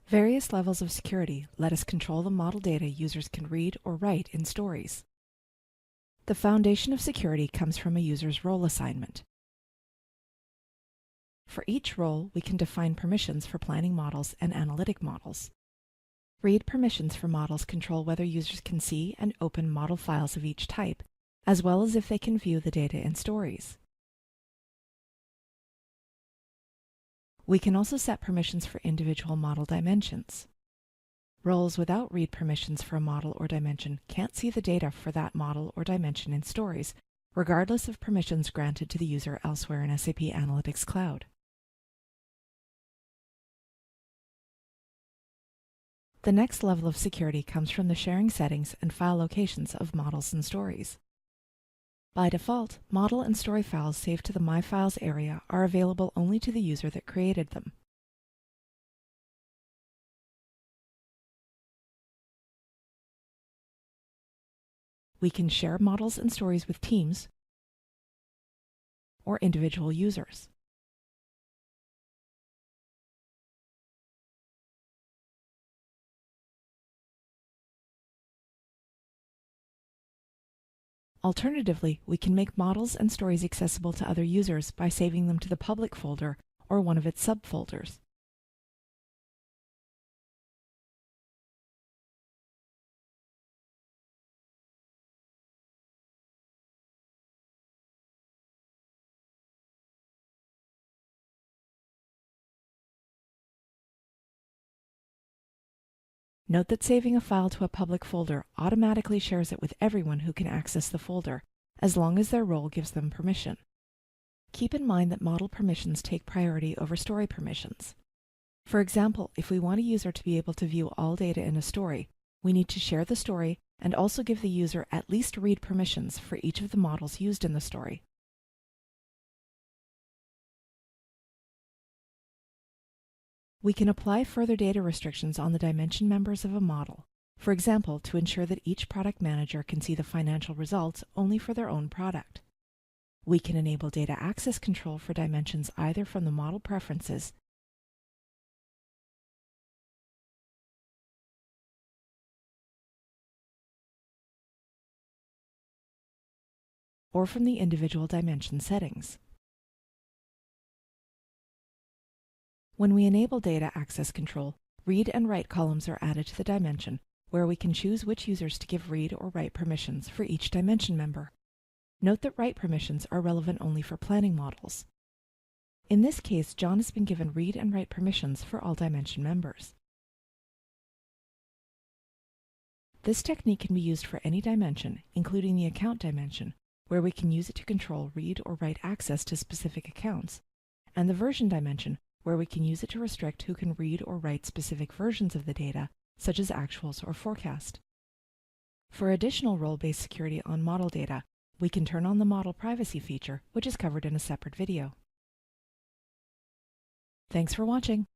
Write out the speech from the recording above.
Various levels of security let us control the model data users can read or write in stories. The foundation of security comes from a user's role assignment. For each role, we can define permissions for planning models and analytic models. Read permissions for models control whether users can see and open model files of each type, as well as if they can view the data in stories. We can also set permissions for individual model dimensions. Roles without read permissions for a model or dimension can't see the data for that model or dimension in stories, regardless of permissions granted to the user elsewhere in SAP Analytics Cloud. The next level of security comes from the sharing settings and file locations of models and stories. By default, model and story files saved to the My Files area are available only to the user that created them. We can share models and stories with teams or individual users. Alternatively, we can make models and stories accessible to other users by saving them to the public folder or one of its subfolders. Note that saving a file to a public folder automatically shares it with everyone who can access the folder, as long as their role gives them permission. Keep in mind that model permissions take priority over story permissions. For example, if we want a user to be able to view all data in a story, we need to share the story and also give the user at least read permissions for each of the models used in the story. We can apply further data restrictions on the dimension members of a model, for example, to ensure that each product manager can see the financial results only for their own product. We can enable data access control for dimensions either from the model preferences or from the individual dimension settings. When we enable data access control, read and write columns are added to the dimension, where we can choose which users to give read or write permissions for each dimension member. Note that write permissions are relevant only for planning models. In this case, John has been given read and write permissions for all dimension members. This technique can be used for any dimension, including the account dimension, where we can use it to control read or write access to specific accounts, and the version dimension, where we can use it to restrict who can read or write specific versions of the data, such as actuals or forecast. For additional role-based security on model data, we can turn on the model privacy feature, which is covered in a separate video. Thanks for watching.